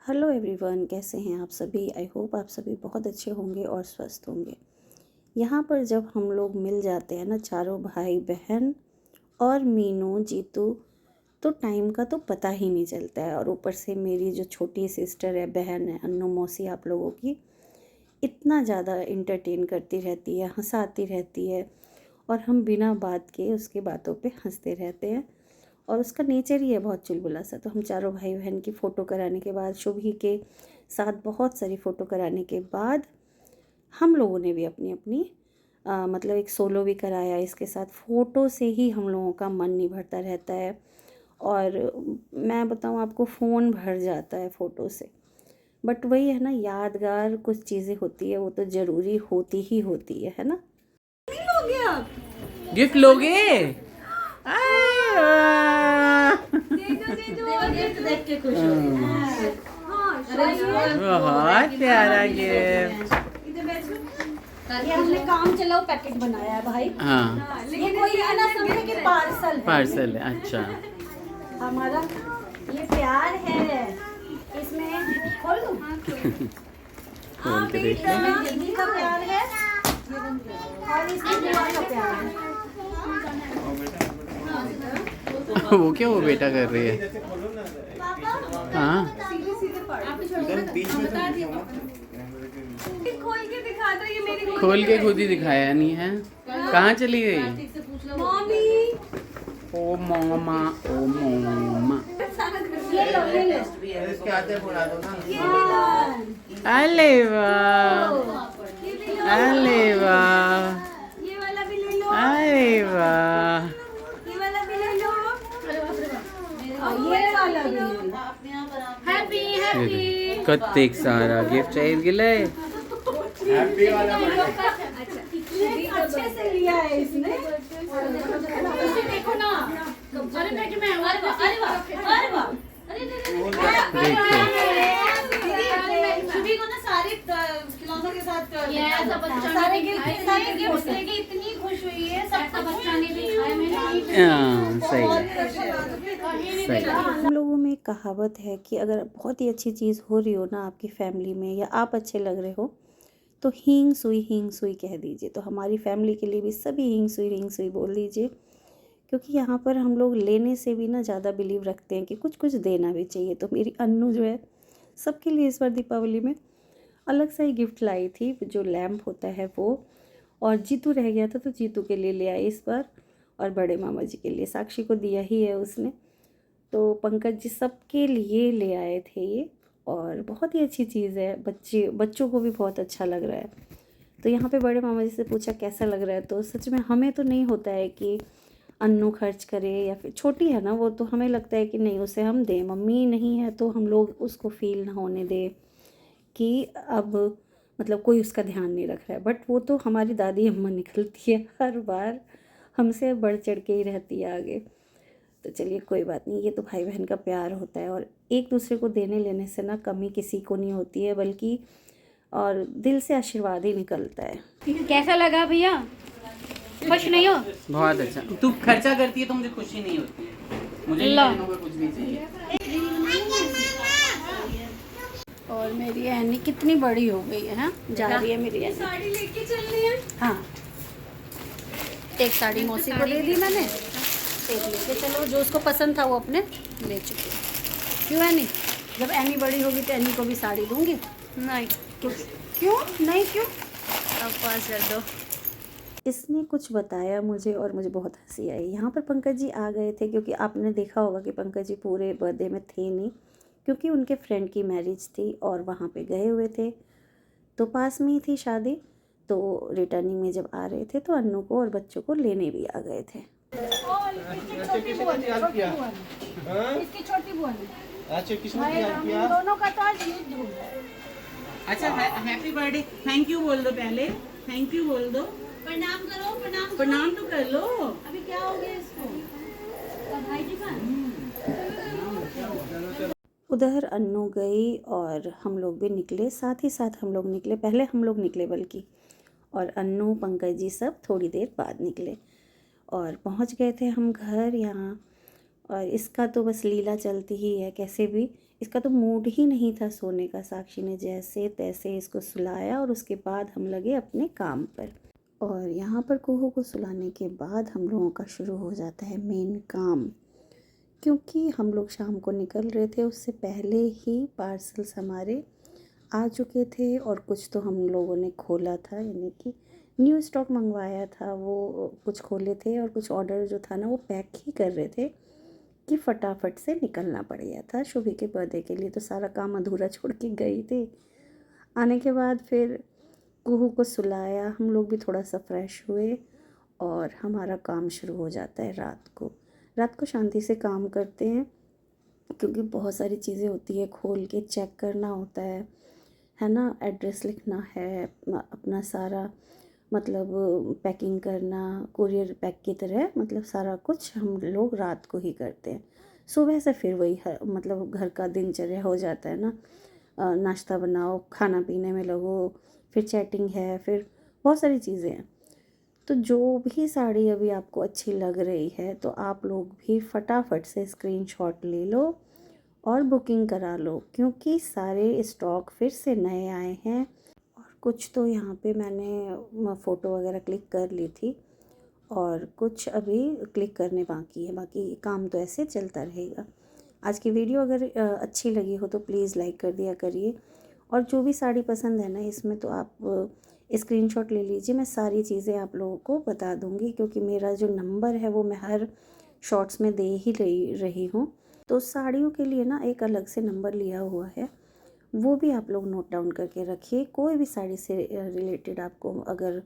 Hello everyone, कैसे हैं आप सभी। आई होप आप सभी बहुत अच्छे होंगे और स्वस्थ होंगे। यहाँ पर जब हम लोग मिल जाते हैं ना, चारों भाई बहन और मीनू जीतू, तो टाइम का तो पता ही नहीं चलता है। और ऊपर से मेरी जो छोटी सिस्टर है, बहन है, अन्नू मौसी आप लोगों की, इतना ज़्यादा इंटरटेन करती रहती है, हंसाती रहती है, और हम बिना बात के उसकी बातों पे हंसते रहते हैं। और उसका नेचर ही है बहुत चुलबुला सा। तो हम चारों भाई बहन की फ़ोटो कराने के बाद, शुभी के साथ बहुत सारी फ़ोटो कराने के बाद, हम लोगों ने भी अपनी अपनी मतलब एक सोलो भी कराया। इसके साथ फ़ोटो से ही हम लोगों का मन नहीं भरता रहता है। और मैं बताऊँ आपको, फ़ोन भर जाता है फ़ोटो से। बट वही है ना, यादगार कुछ चीज़ें होती है, वो तो ज़रूरी होती ही होती है ना। गिफ्ट लोगे? बहुत प्यारा गिफ्ट। ये हमने काम चलाओ पैकेट बनाया है भाई। हाँ, ये कोई है ना, समझे कि पार्सल है। पार्सल है। अच्छा, हमारा ये प्यार है। इसमें खोल दूं? खोल के देख लो। इसमें दीदी का प्यार है और इसमें बुआ का प्यार है। वो क्या, वो बेटा कर रही है? हाँ, खोल के दिखा दो, ये मेरी खोल के खुद ही दिखाया नहीं है। कहाँ चली गई? मम्मी। ओ मोमा, ओ मोमा। ये लो, ये लो। अरे वाह, ये भी लो, अरे वाह, ये वाला भी ले लो, अरे वाह। ये वाला भी ले लो, और ये वाला भी ले लो। Happy happy. कत्तेक सारा गिफ्ट चाहिए गिले। अच्छे से लिया है इसने। इसे देखो ना। अरे मैं अरे वाह अरे वाह अरे वाह अरे शुभी को ना सारे खिलौनों के साथ सारे गिफ्ट लेके इतनी खुश हुई है। सबका बच्चा ने भी खाया, मैंने हाँ, सही सही। हम लोगों में एक कहावत है कि अगर बहुत ही अच्छी चीज़ हो रही हो ना आपकी फैमिली में, या आप अच्छे लग रहे हो, तो हींग सुई कह दीजिए। तो हमारी फैमिली के लिए भी सभी हींग सुई बोल दीजिए। क्योंकि यहाँ पर हम लोग लेने से भी ना ज़्यादा बिलीव रखते हैं कि कुछ कुछ देना भी चाहिए। तो मेरी अन्नू जो है, सबके लिए इस बार दीपावली में अलग सा ही गिफ्ट लाई थी, जो लैम्प होता है वो। और जीतू रह गया था तो जीतू के लिए ले आई इस बार, और बड़े मामा जी के लिए। साक्षी को दिया ही है उसने। तो पंकज जी सबके लिए ले आए थे ये, और बहुत ही अच्छी चीज़ है। बच्चों को भी बहुत अच्छा लग रहा है। तो यहाँ पे बड़े मामा जी से पूछा कैसा लग रहा है, तो सच में हमें तो नहीं होता है कि अन्नू खर्च करे, या फिर छोटी है ना वो, तो हमें लगता है कि नहीं, उसे हम दें। मम्मी नहीं है तो हम लोग उसको फील ना होने दें कि अब मतलब कोई उसका ध्यान नहीं रख रहा है। बट वो तो हमारी दादी अम्मा निकलती है हर बार, हमसे बढ़ चढ़ के ही रहती है आगे। तो चलिए कोई बात नहीं, ये तो भाई बहन का प्यार होता है। और एक दूसरे को देने लेने से ना कमी किसी को नहीं होती है, बल्कि और दिल से आशीर्वाद ही निकलता है। कैसा लगा भैया? खुश नहीं हो? बहुत अच्छा। तू खर्चा करती है तो मुझे खुशी नहीं होती है। मुझे इन बहनों को कुछ नहीं चाहिए। और मेरी ऐनी कितनी बड़ी हो गई है, हाँ? जा रही है मेरी ऐनी। साड़ी लेके चलनी है। हाँ, एक साड़ी मौसी को दे दी मैंने, एक लेके चलो। जो उसको पसंद था वो अपने ले चुकी है। क्यों ऐनी? जब ऐनी बड़ी होगी तो ऐनी को भी साड़ी दूंगी। नहीं, क्यों नहीं? क्यों? अब पास कर दो। इसने कुछ बताया मुझे और मुझे बहुत हंसी आई। यहाँ पर पंकज जी आ गए थे, क्योंकि आपने देखा होगा कि पंकज जी पूरे बर्थडे में थे नहीं, क्योंकि उनके फ्रेंड की मैरिज थी और वहाँ पे गए हुए थे। तो पास में ही थी शादी। तो रिटर्निंग में जब आ रहे थे तो अन्नू को और बच्चों को लेने भी आ गए थे। इसकी छोटी बुआ ने। अच्छा, किसने तैयार किया? दोनों का तो आज युद्ध हो गया। अच्छा, हैप्पी बर्थडे। थैंक यू बोल दो पहले। थैंक यू बोल दो। प्रणाम करो, प्रणाम। प्रणाम तो कर लो। अभी क्या हो गया इसको? भाई जी का उधर अन्नू गई और हम लोग भी निकले, साथ ही साथ हम लोग निकले। पहले हम लोग निकले बल्कि, और अन्नू पंकज जी सब थोड़ी देर बाद निकले। और पहुंच गए थे हम घर यहाँ। और इसका तो बस लीला चलती ही है, कैसे भी इसका तो मूड ही नहीं था सोने का। साक्षी ने जैसे तैसे इसको सुलाया और उसके बाद हम लगे अपने काम पर। और यहाँ पर कुहू को सुलाने के बाद हम लोगों का शुरू हो जाता है मेन काम, क्योंकि हम लोग शाम को निकल रहे थे। उससे पहले ही पार्सल्स हमारे आ चुके थे और कुछ तो हम लोगों ने खोला था, यानी कि न्यू स्टॉक मंगवाया था, वो कुछ खोले थे। और कुछ ऑर्डर जो था ना वो पैक ही कर रहे थे कि फटाफट से निकलना पड़ गया था शुभी के बर्थडे के लिए। तो सारा काम अधूरा छोड़ के गई थी। आने के बाद फिर कुहू को सुलाया, हम लोग भी थोड़ा सा फ्रेश हुए और हमारा काम शुरू हो जाता है रात को शांति से काम करते हैं, क्योंकि बहुत सारी चीज़ें होती है, खोल के चेक करना होता है ना, एड्रेस लिखना है, अपना सारा मतलब पैकिंग करना, कुरियर पैक की तरह, मतलब सारा कुछ हम लोग रात को ही करते हैं। सुबह से फिर वही मतलब घर का दिनचर्या हो जाता है ना, नाश्ता बनाओ, खाना पीने में लगो, फिर चैटिंग है, फिर बहुत सारी चीज़ें हैं। तो जो भी साड़ी अभी आपको अच्छी लग रही है तो आप लोग भी फटाफट से स्क्रीनशॉट ले लो और बुकिंग करा लो, क्योंकि सारे स्टॉक फिर से नए आए हैं। और कुछ तो यहाँ पे मैंने फ़ोटो वगैरह क्लिक कर ली थी और कुछ अभी क्लिक करने बाकी है। बाकी काम तो ऐसे चलता रहेगा। आज की वीडियो अगर अच्छी लगी हो तो प्लीज़ लाइक कर दिया करिए। और जो भी साड़ी पसंद है ना इसमें, तो आप स्क्रीनशॉट ले लीजिए। मैं सारी चीज़ें आप लोगों को बता दूँगी, क्योंकि मेरा जो नंबर है वो मैं हर शॉर्ट्स में दे ही रही हूँ। तो साड़ियों के लिए ना एक अलग से नंबर लिया हुआ है, वो भी आप लोग नोट डाउन करके रखिए। कोई भी साड़ी से रिलेटेड आपको अगर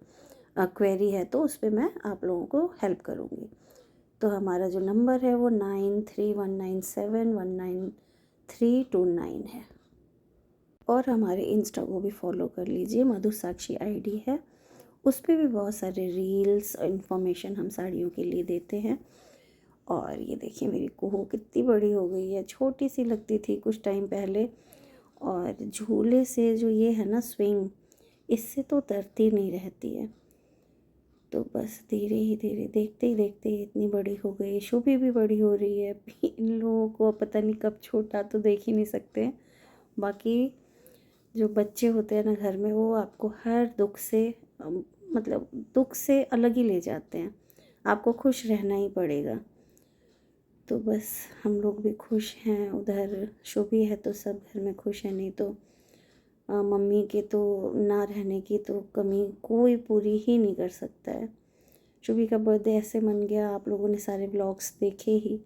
क्वेरी है तो उस पर मैं आप लोगों को हेल्प करूँगी। तो हमारा जो नंबर है वो 9319719329 है। और हमारे इंस्टा को भी फॉलो कर लीजिए, मधुसाक्षी आईडी है, उस पर भी बहुत सारे रील्स इन्फॉर्मेशन हम साड़ियों के लिए देते हैं। और ये देखिए मेरी कुहू कितनी बड़ी हो गई है, छोटी सी लगती थी कुछ टाइम पहले। और झूले से जो ये है ना स्विंग, इससे तो उतरती नहीं रहती है। तो बस धीरे ही धीरे देखते ही देखते ही इतनी बड़ी हो गई। शुभी भी बड़ी हो रही है। इन लोगों को पता नहीं कब छोटा तो देख ही नहीं सकते। बाकी जो बच्चे होते हैं ना घर में, वो आपको हर दुख से मतलब दुख से अलग ही ले जाते हैं। आपको खुश रहना ही पड़ेगा। तो बस हम लोग भी खुश हैं। उधर शुभी है तो सब घर में खुश है, नहीं तो मम्मी के तो ना रहने की तो कमी कोई पूरी ही नहीं कर सकता है। शुभी का बर्थडे ऐसे मन गया, आप लोगों ने सारे ब्लॉग्स देखे ही।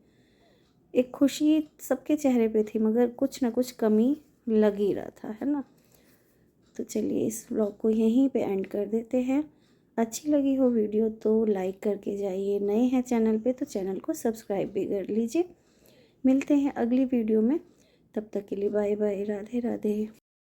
एक खुशी सबके चेहरे पे थी, मगर कुछ ना कुछ कमी लग ही रहा था, है ना। तो चलिए इस व्लॉग को यहीं पे एंड कर देते हैं। अच्छी लगी हो वीडियो तो लाइक करके जाइए। नए हैं चैनल पे तो चैनल को सब्सक्राइब भी कर लीजिए। मिलते हैं अगली वीडियो में, तब तक के लिए बाय बाय, राधे राधे।